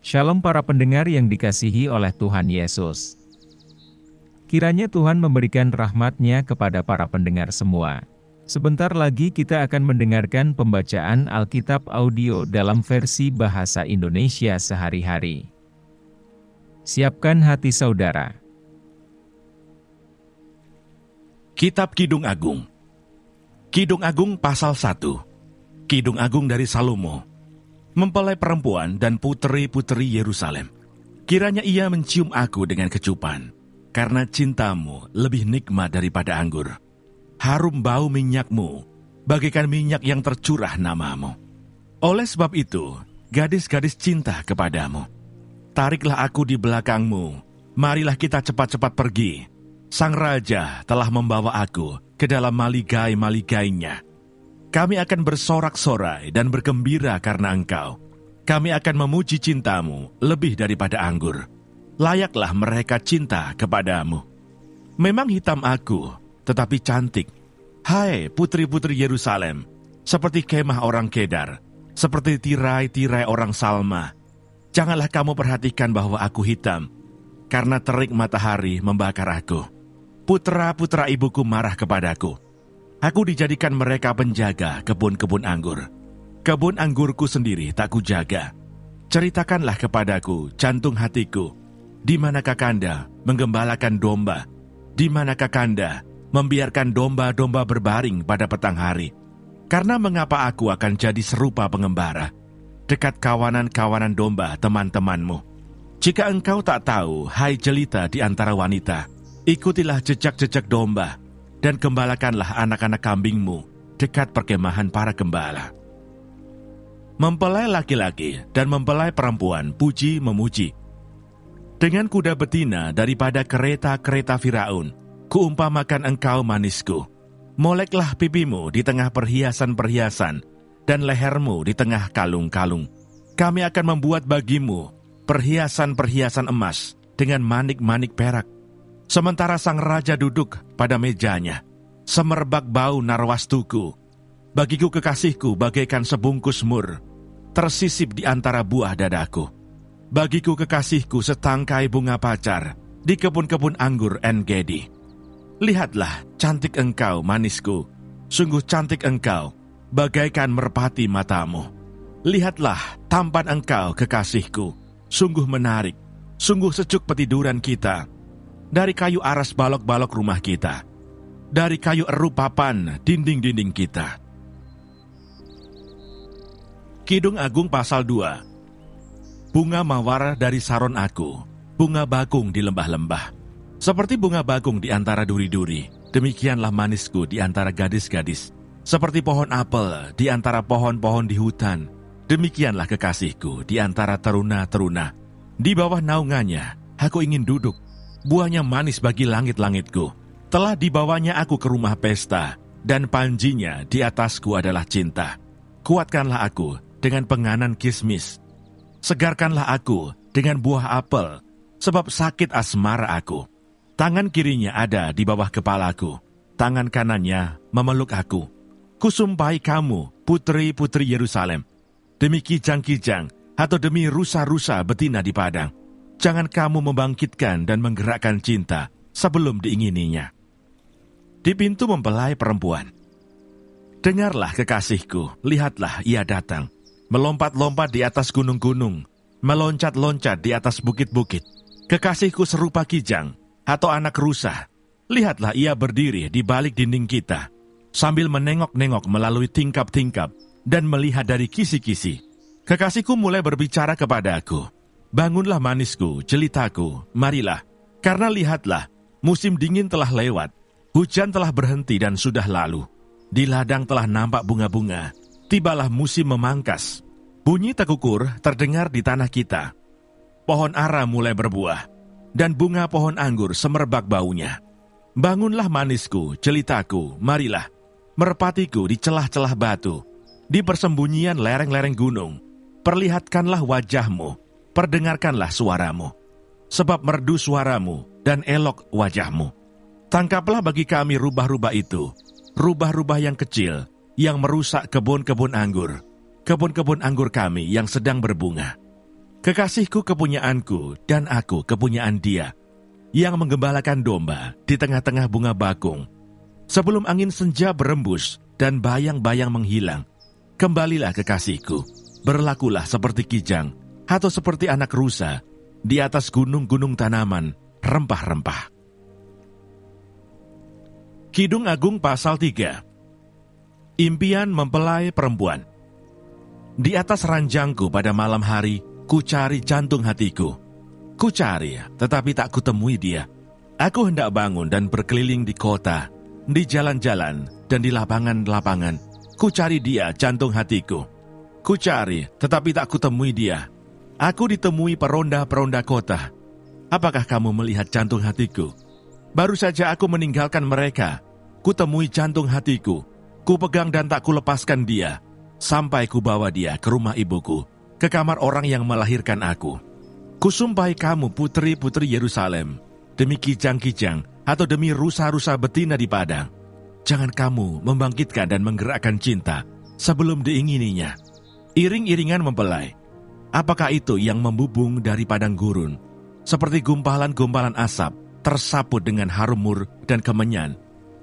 Shalom para pendengar yang dikasihi oleh Tuhan Yesus. Kiranya Tuhan memberikan rahmat-Nya kepada para pendengar semua. Sebentar lagi kita akan mendengarkan pembacaan Alkitab audio dalam versi bahasa Indonesia sehari-hari. Siapkan hati saudara. Kitab Kidung Agung. Kidung Agung pasal 1. Kidung Agung dari Salomo. Mempelai perempuan dan puteri-puteri Yerusalem. Kiranya ia mencium aku dengan kecupan, karena cintamu lebih nikmat daripada anggur. Harum bau minyakmu, bagaikan minyak yang tercurah namamu. Oleh sebab itu, gadis-gadis cinta kepadamu. Tariklah aku di belakangmu, marilah kita cepat-cepat pergi. Sang Raja telah membawa aku ke dalam maligai-maligainya. Kami akan bersorak-sorai dan bergembira karena engkau. Kami akan memuji cintamu lebih daripada anggur. Layaklah mereka cinta kepadamu. Memang hitam aku, tetapi cantik. Hai putri-putri Yerusalem, seperti kemah orang Kedar, seperti tirai-tirai orang Salma. Janganlah kamu perhatikan bahwa aku hitam, karena terik matahari membakar aku. Putra-putra ibuku marah kepadaku. Aku dijadikan mereka penjaga kebun-kebun anggur. Kebun anggurku sendiri tak kujaga. Ceritakanlah kepadaku, jantung hatiku, di manakah Kanda menggembalakan domba? Di manakah Kanda membiarkan domba-domba berbaring pada petang hari? Karena mengapa aku akan jadi serupa pengembara, dekat kawanan-kawanan domba teman-temanmu? Jika engkau tak tahu, hai jelita di antara wanita, ikutilah jejak-jejak domba, dan gembalakanlah anak-anak kambingmu dekat perkemahan para gembala. Mempelai laki-laki dan mempelai perempuan puji-memuji. Dengan kuda betina daripada kereta-kereta Firaun, kuumpamakan engkau manisku. Moleklah pipimu di tengah perhiasan-perhiasan, dan lehermu di tengah kalung-kalung. Kami akan membuat bagimu perhiasan-perhiasan emas dengan manik-manik perak. Sementara sang raja duduk pada mejanya, semerbak bau narwastuku. Bagiku kekasihku bagaikan sebungkus mur, tersisip di antara buah dadaku. Bagiku kekasihku setangkai bunga pacar di kebun-kebun anggur En-Gedi. Lihatlah, cantik engkau manisku, sungguh cantik engkau, bagaikan merpati matamu. Lihatlah, tampan engkau kekasihku, sungguh menarik, sungguh sejuk petiduran kita. Dari kayu aras balok-balok rumah kita, dari kayu eru papan dinding-dinding kita. Kidung Agung pasal 2. Bunga mawar dari Saron aku, bunga bakung di lembah-lembah. Seperti bunga bakung di antara duri-duri, demikianlah manisku di antara gadis-gadis. Seperti pohon apel di antara pohon-pohon di hutan, demikianlah kekasihku di antara teruna-teruna. Di bawah naungannya, aku ingin duduk. Buahnya manis bagi langit-langitku. Telah dibawanya aku ke rumah pesta, dan panjinya di atasku adalah cinta. Kuatkanlah aku dengan penganan kismis. Segarkanlah aku dengan buah apel, sebab sakit asmara aku. Tangan kirinya ada di bawah kepalaku, tangan kanannya memeluk aku. Kusumpahi kamu, putri-putri Yerusalem, demi kijang-kijang atau demi rusa-rusa betina di padang. Jangan kamu membangkitkan dan menggerakkan cinta sebelum diingininya. Di pintu mempelai perempuan. Dengarlah kekasihku, lihatlah ia datang. Melompat-lompat di atas gunung-gunung, meloncat-loncat di atas bukit-bukit. Kekasihku serupa kijang atau anak rusa. Lihatlah ia berdiri di balik dinding kita, sambil menengok-nengok melalui tingkap-tingkap dan melihat dari kisi-kisi. Kekasihku mulai berbicara kepada aku. Bangunlah manisku, jelitaku, marilah. Karena lihatlah, musim dingin telah lewat, hujan telah berhenti dan sudah lalu. Di ladang telah nampak bunga-bunga, tibalah musim memangkas. Bunyi tekukur terdengar di tanah kita. Pohon ara mulai berbuah, dan bunga pohon anggur semerbak baunya. Bangunlah manisku, jelitaku, marilah. Merpatiku di celah-celah batu, di persembunyian lereng-lereng gunung. Perlihatkanlah wajahmu, perdengarkanlah suaramu, sebab merdu suaramu dan elok wajahmu. Tangkaplah bagi kami rubah-rubah itu, rubah-rubah yang kecil, yang merusak kebun-kebun anggur kami yang sedang berbunga. Kekasihku kepunyaanku dan aku kepunyaan Dia, yang menggembalakan domba di tengah-tengah bunga bakung. Sebelum angin senja berembus dan bayang-bayang menghilang, kembalilah kekasihku, berlakulah seperti kijang atau seperti anak rusa di atas gunung-gunung tanaman rempah-rempah. Kidung Agung pasal 3. Impian mempelai perempuan. Di atas ranjangku pada malam hari, ku cari jantung hatiku. Ku cari, tetapi tak kutemui dia. Aku hendak bangun dan berkeliling di kota, di jalan-jalan, dan di lapangan-lapangan. Ku cari dia, jantung hatiku. Ku cari, tetapi tak kutemui dia. Aku ditemui peronda-peronda kota. Apakah kamu melihat jantung hatiku? Baru saja aku meninggalkan mereka. Ku temui jantung hatiku. Ku pegang dan tak kulepaskan dia, sampai ku bawa dia ke rumah ibuku, ke kamar orang yang melahirkan aku. Kusumpahi kamu putri-putri Yerusalem, demi kijang-kijang atau demi rusa-rusa betina di padang. Jangan kamu membangkitkan dan menggerakkan cinta sebelum diingininya. Iring-iringan mempelai, apakah itu yang membubung dari padang gurun, seperti gumpalan-gumpalan asap tersaput dengan harum mur dan kemenyan,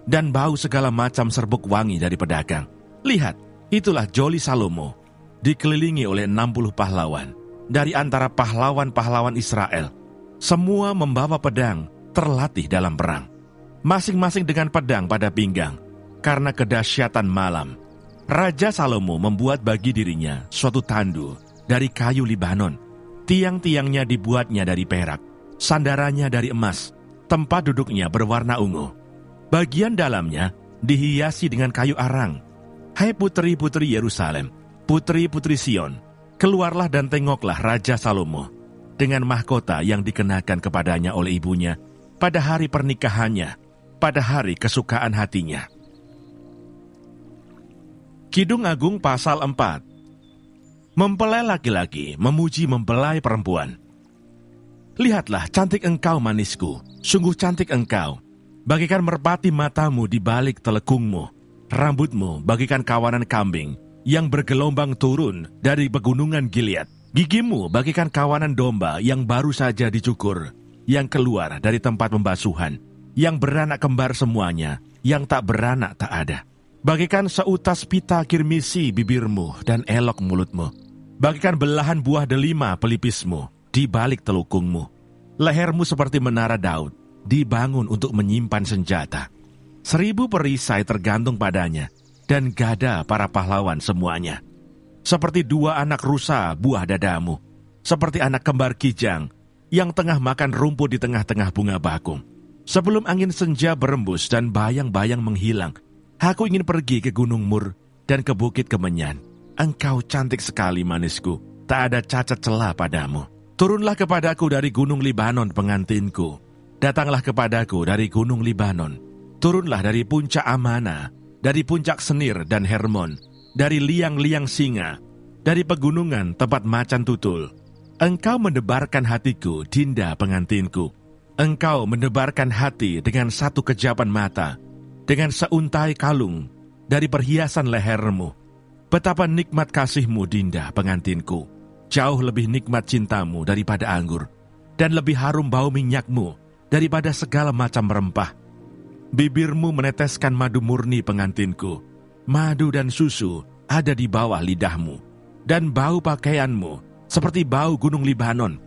dan bau segala macam serbuk wangi dari pedagang. Lihat, itulah Joli Salomo, dikelilingi oleh 60 pahlawan. Dari antara pahlawan-pahlawan Israel, semua membawa pedang, terlatih dalam perang. Masing-masing dengan pedang pada pinggang, karena kedahsyatan malam. Raja Salomo membuat bagi dirinya suatu tandu dari kayu Libanon. Tiang-tiangnya dibuatnya dari perak, sandarannya dari emas, tempat duduknya berwarna ungu. Bagian dalamnya dihiasi dengan kayu arang. Hai putri-putri Yerusalem, putri-putri Sion, keluarlah dan tengoklah Raja Salomo dengan mahkota yang dikenakan kepadanya oleh ibunya pada hari pernikahannya, pada hari kesukaan hatinya. Kidung Agung pasal 4. Mempelai laki-laki memuji mempelai perempuan. Lihatlah, cantik engkau manisku, sungguh cantik engkau. Bagikan merpati matamu di balik telekungmu, rambutmu bagikan kawanan kambing yang bergelombang turun dari pegunungan Gilead. Gigimu bagikan kawanan domba yang baru saja dicukur, yang keluar dari tempat pembasuhan, yang beranak kembar semuanya, yang tak beranak tak ada. Bagikan seutas pita kirmisi bibirmu dan elok mulutmu. Bagikan belahan buah delima pelipismu di balik telukungmu. Lehermu seperti menara Daud, dibangun untuk menyimpan senjata. 1000 perisai tergantung padanya, dan gada para pahlawan semuanya. Seperti 2 anak rusa buah dadamu, seperti anak kembar kijang yang tengah makan rumput di tengah-tengah bunga bakung. Sebelum angin senja berembus dan bayang-bayang menghilang, aku ingin pergi ke Gunung Mur dan ke Bukit Kemenyan. Engkau cantik sekali manisku, tak ada cacat celah padamu. Turunlah kepadaku dari Gunung Libanon pengantinku. Datanglah kepadaku dari Gunung Libanon. Turunlah dari puncak Amana, dari puncak Senir dan Hermon, dari liang-liang singa, dari pegunungan tempat macan tutul. Engkau mendebarkan hatiku, Dinda pengantinku. Engkau mendebarkan hati dengan satu kejapan mata, dengan seuntai kalung dari perhiasan lehermu. Betapa nikmat kasihmu, Dinda pengantinku. Jauh lebih nikmat cintamu daripada anggur, dan lebih harum bau minyakmu daripada segala macam rempah. Bibirmu meneteskan madu murni pengantinku. Madu dan susu ada di bawah lidahmu, dan bau pakaianmu seperti bau gunung Libanon.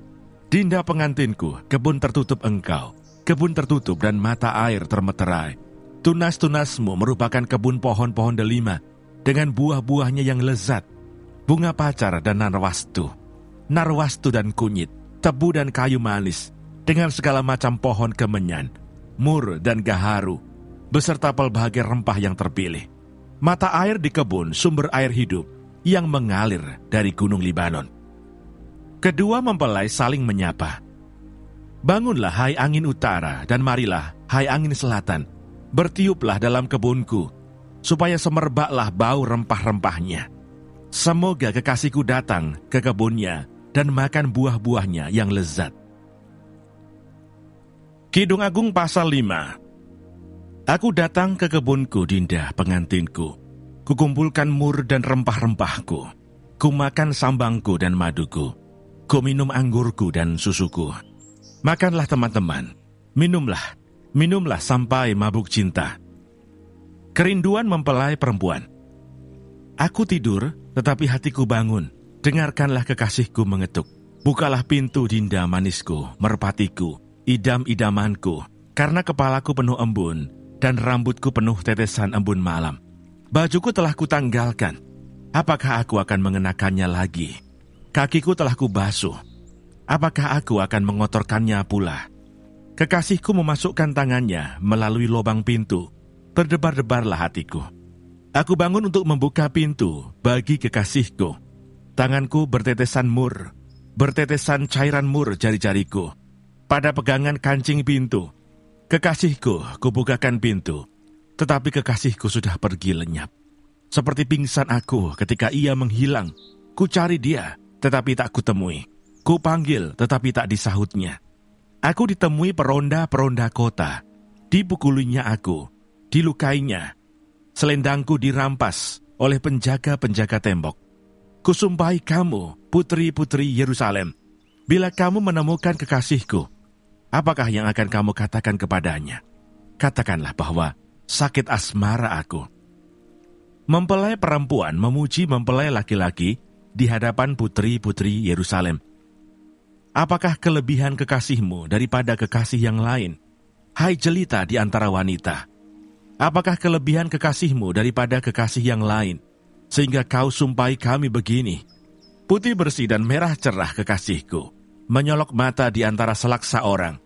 Dinda pengantinku, kebun tertutup engkau, kebun tertutup dan mata air termeterai. Tunas-tunasmu merupakan kebun pohon-pohon delima, dengan buah-buahnya yang lezat, bunga pacar dan narwastu dan kunyit, tebu dan kayu manis, dengan segala macam pohon kemenyan, mur dan gaharu, beserta pelbagai rempah yang terpilih. Mata air di kebun, sumber air hidup yang mengalir dari gunung Libanon. Kedua mempelai saling menyapa. Bangunlah hai angin utara, dan marilah hai angin selatan, bertiuplah dalam kebunku, supaya semerbaklah bau rempah-rempahnya. Semoga kekasihku datang ke kebunnya dan makan buah-buahnya yang lezat. Kidung Agung pasal 5. Aku datang ke kebunku, Dinda pengantinku. Kukumpulkan mur dan rempah-rempahku. Kumakan sambangku dan maduku. ku minum anggurku dan susuku. Makanlah teman-teman, minumlah sampai mabuk cinta. Kerinduan mempelai perempuan. Aku tidur, tetapi hatiku bangun. Dengarkanlah kekasihku mengetuk. Bukalah pintu dinda manisku, merpatiku, idam-idamanku. Karena kepalaku penuh embun, dan rambutku penuh tetesan embun malam. Bajuku telah kutanggalkan. Apakah aku akan mengenakannya lagi? Kakiku telah kubasuh. Apakah aku akan mengotorkannya pula? Kekasihku memasukkan tangannya melalui lubang pintu. Berdebar-debarlah hatiku. Aku bangun untuk membuka pintu bagi kekasihku. Tanganku bertetesan mur, bertetesan cairan mur jari-jariku. Pada pegangan kancing pintu, kekasihku, kubukakan pintu. Tetapi kekasihku sudah pergi lenyap. Seperti pingsan aku ketika ia menghilang. Ku cari dia, tetapi tak kutemui. Ku panggil, tetapi tak disahutnya. Aku ditemui peronda-peronda kota. Dipukulinya aku, dilukainya. Selendangku dirampas oleh penjaga-penjaga tembok. Kusumpahi kamu, putri-putri Yerusalem, bila kamu menemukan kekasihku, apakah yang akan kamu katakan kepadanya? Katakanlah bahwa sakit asmara aku. Mempelai perempuan memuji mempelai laki-laki di hadapan putri-putri Yerusalem. Apakah kelebihan kekasihmu daripada kekasih yang lain? Hai jelita di antara wanita. Apakah kelebihan kekasihmu daripada kekasih yang lain, sehingga kau sumpahi kami begini? Putih bersih dan merah cerah kekasihku, menyolok mata di antara selaksa orang.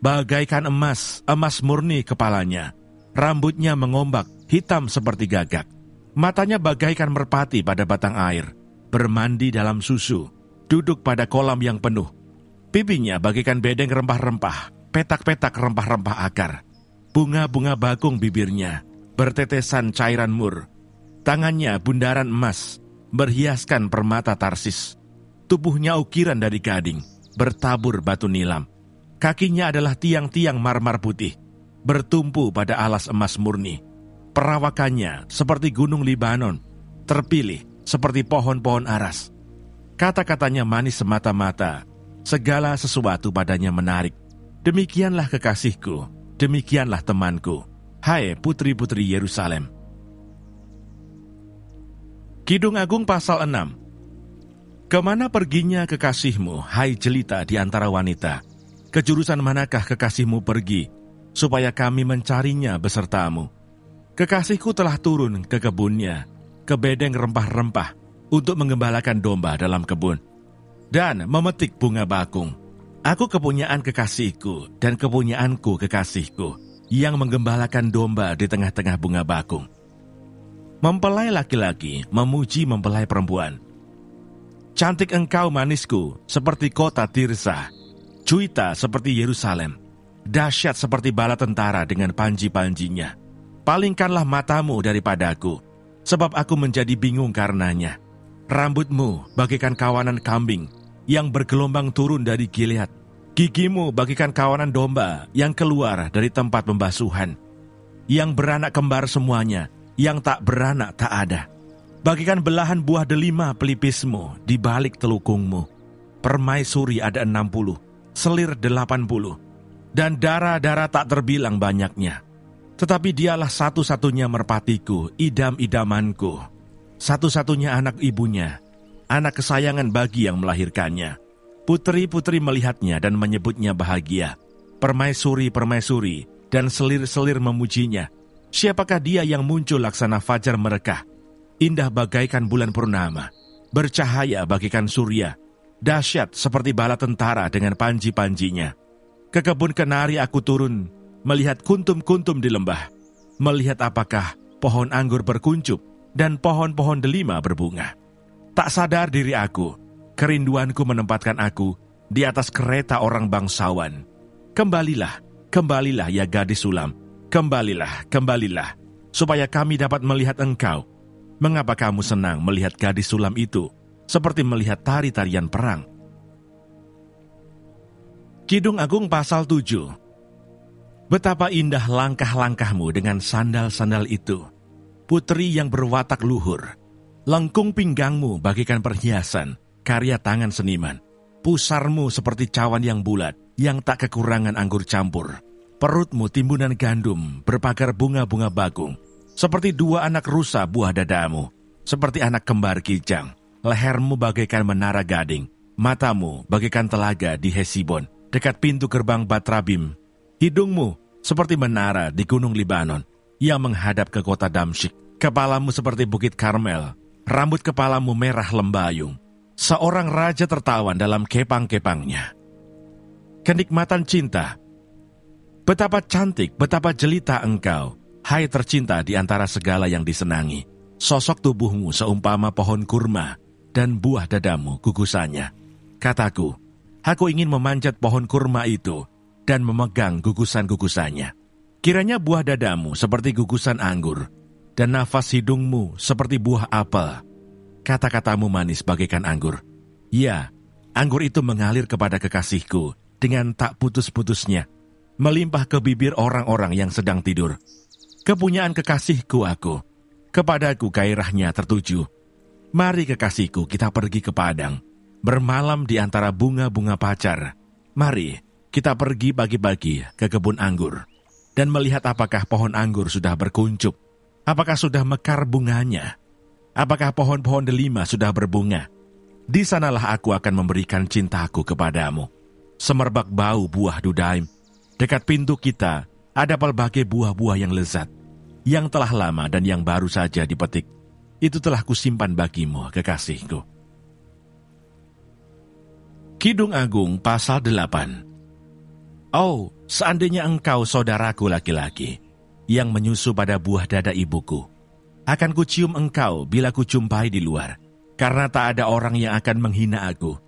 Bagaikan emas, emas murni kepalanya. Rambutnya mengombak, hitam seperti gagak. Matanya bagaikan merpati pada batang air, bermandi dalam susu, duduk pada kolam yang penuh. Pipinya bagaikan bedeng rempah-rempah, petak-petak rempah-rempah akar. Bunga-bunga bakung bibirnya, bertetesan cairan mur. Tangannya bundaran emas, berhiaskan permata Tarsis. Tubuhnya ukiran dari gading, bertabur batu nilam. Kakinya adalah tiang-tiang marmar putih, bertumpu pada alas emas murni. Perawakannya seperti gunung Libanon, terpilih seperti pohon-pohon aras. Kata-katanya manis semata-mata, segala sesuatu padanya menarik. Demikianlah kekasihku, demikianlah temanku, hai putri-putri Yerusalem. Kidung Agung pasal 6. Kemana perginya kekasihmu, hai jelita di antara wanita? Ke jurusan manakah kekasihmu pergi, supaya kami mencarinya besertamu? Kekasihku telah turun ke kebunnya, ke bedeng rempah-rempah, untuk menggembalakan domba dalam kebun, dan memetik bunga bakung. Aku kepunyaan kekasihku, dan kepunyaanku kekasihku, yang menggembalakan domba di tengah-tengah bunga bakung. Mempelai laki-laki memuji mempelai perempuan. Cantik engkau manisku, seperti kota Tirsa, Juita seperti Yerusalem, dahsyat seperti bala tentara dengan panji-panjinya. Palingkanlah matamu daripadaku, sebab aku menjadi bingung karenanya. Rambutmu bagaikan kawanan kambing yang bergelombang turun dari Gilead. Gigimu bagaikan kawanan domba yang keluar dari tempat pembasuhan. Yang beranak kembar semuanya, yang tak beranak tak ada. Bagikan belahan buah delima pelipismu di balik telukungmu. Permaisuri ada 60, selir 80, dan darah-darah tak terbilang banyaknya. Tetapi dialah satu-satunya merpatiku, idam-idamanku, satu-satunya anak ibunya, anak kesayangan bagi yang melahirkannya. Putri-putri melihatnya dan menyebutnya bahagia. Permaisuri-permaisuri dan selir-selir memujinya. Siapakah dia yang muncul laksana fajar merekah, indah bagaikan bulan purnama, bercahaya bagaikan surya, dahsyat seperti bala tentara dengan panji-panjinya. Ke kebun kenari aku turun, melihat kuntum-kuntum di lembah, melihat apakah pohon anggur berkuncup dan pohon-pohon delima berbunga. Tak sadar diri aku, kerinduanku menempatkan aku di atas kereta orang bangsawan. Kembalilah, kembalilah ya gadis sulam, kembalilah, kembalilah, supaya kami dapat melihat engkau. Mengapa kamu senang melihat gadis sulam itu, seperti melihat tari-tarian perang? Kidung Agung pasal 7. Betapa indah langkah-langkahmu dengan sandal-sandal itu, putri yang berwatak luhur. Lengkung pinggangmu bagaikan perhiasan, karya tangan seniman. Pusarmu seperti cawan yang bulat, yang tak kekurangan anggur campur. Perutmu timbunan gandum, berpagar bunga-bunga bagong. Seperti dua anak rusa buah dadamu, seperti anak kembar kijang. Lehermu bagaikan menara gading, matamu bagaikan telaga di Hesibon, dekat pintu gerbang Batrabim. Hidungmu seperti menara di gunung Libanon, yang menghadap ke kota Damsyik. Kepalamu seperti bukit Karmel, rambut kepalamu merah lembayung. Seorang raja tertawan dalam kepang-kepangnya. Kenikmatan cinta. Betapa cantik, betapa jelita engkau, hai tercinta di antara segala yang disenangi. Sosok tubuhmu seumpama pohon kurma, dan buah dadamu gugusannya. Kataku, aku ingin memanjat pohon kurma itu, dan memegang gugusan-gugusannya. Kiranya buah dadamu seperti gugusan anggur, dan nafas hidungmu seperti buah apel. Kata-katamu manis bagaikan anggur. Ya, anggur itu mengalir kepada kekasihku dengan tak putus-putusnya, melimpah ke bibir orang-orang yang sedang tidur. Kepunyaan kekasihku aku, kepadaku gairahnya tertuju. Mari kekasihku, kita pergi ke padang, bermalam di antara bunga-bunga pacar. Mari kita pergi pagi-pagi ke kebun anggur, dan melihat apakah pohon anggur sudah berkuncup, apakah sudah mekar bunganya, apakah pohon-pohon delima sudah berbunga. Di sanalah aku akan memberikan cintaku kepadamu. Semerbak bau buah dudaim. Dekat pintu kita ada pelbagai buah-buah yang lezat, yang telah lama dan yang baru saja dipetik. Itu telah kusimpan bagimu, kekasihku. Kidung Agung pasal 8. Oh, seandainya engkau saudaraku laki-laki, yang menyusu pada buah dada ibuku, akan kucium engkau bila kujumpai di luar, karena tak ada orang yang akan menghina aku.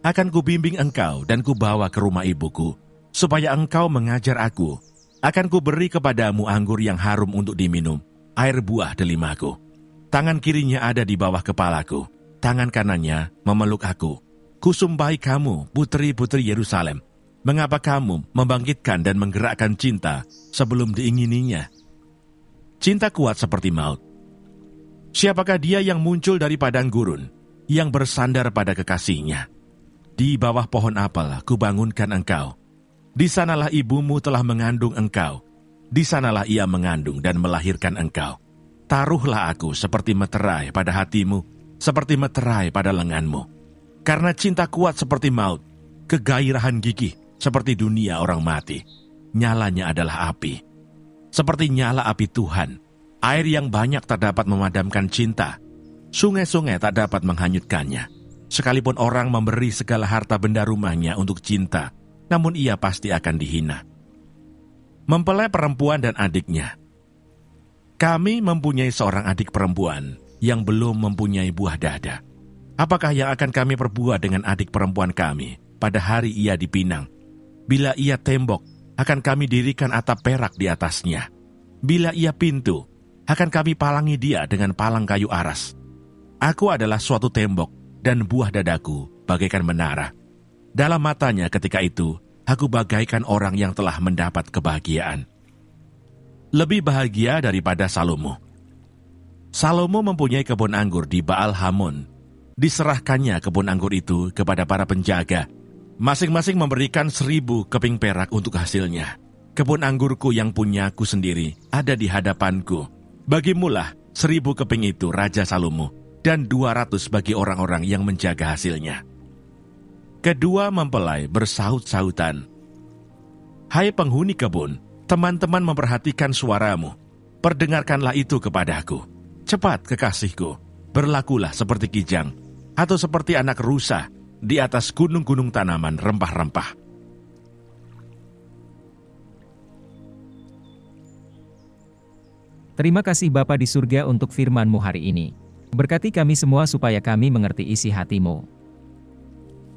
Akan kubimbing engkau dan kubawa ke rumah ibuku, supaya engkau mengajar aku. Akan kuberi kepadamu anggur yang harum untuk diminum, air buah delimaku. Tangan kirinya ada di bawah kepalaku, tangan kanannya memeluk aku. Kusumpahi kamu, putri-putri Yerusalem, mengapa kamu membangkitkan dan menggerakkan cinta sebelum diingininya? Cinta kuat seperti maut. Siapakah dia yang muncul dari padang gurun, yang bersandar pada kekasihnya? Di bawah pohon apel kubangunkan engkau. Di sanalah ibumu telah mengandung engkau. Di sanalah ia mengandung dan melahirkan engkau. Taruhlah aku seperti meterai pada hatimu, seperti meterai pada lenganmu. Karena cinta kuat seperti maut, kegairahan gigih seperti dunia orang mati. Nyalanya adalah api. Seperti nyala api Tuhan, air yang banyak tak dapat memadamkan cinta. Sungai-sungai tak dapat menghanyutkannya. Sekalipun orang memberi segala harta benda rumahnya untuk cinta, namun ia pasti akan dihina. Mempelai perempuan dan adiknya. Kami mempunyai seorang adik perempuan yang belum mempunyai buah dada. Apakah yang akan kami perbuat dengan adik perempuan kami pada hari ia dipinang? Bila ia tembok, akan kami dirikan atap perak di atasnya. Bila ia pintu, akan kami palangi dia dengan palang kayu aras. Aku adalah suatu tembok, dan buah dadaku bagaikan menara. Dalam matanya ketika itu, aku bagaikan orang yang telah mendapat kebahagiaan. Lebih bahagia daripada Salomo. Salomo mempunyai kebun anggur di Baal Hamon. Diserahkannya kebun anggur itu kepada para penjaga. Masing-masing memberikan 1000 keping perak untuk hasilnya. Kebun anggurku yang punyaku sendiri ada di hadapanku. Bagimulah 1000 keping itu, Raja Salomo, dan 200 bagi orang-orang yang menjaga hasilnya. Kedua mempelai bersaut-sautan. Hai penghuni kebun, teman-teman memperhatikan suaramu. Perdengarkanlah itu kepadaku. Cepat kekasihku, berlakulah seperti kijang, atau seperti anak rusa di atas gunung-gunung tanaman rempah-rempah. Terima kasih Bapa di surga untuk firman-Mu hari ini. Berkati kami semua supaya kami mengerti isi hati-Mu.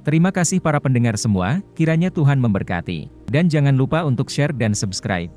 Terima kasih para pendengar semua, kiranya Tuhan memberkati. Dan jangan lupa untuk share dan subscribe.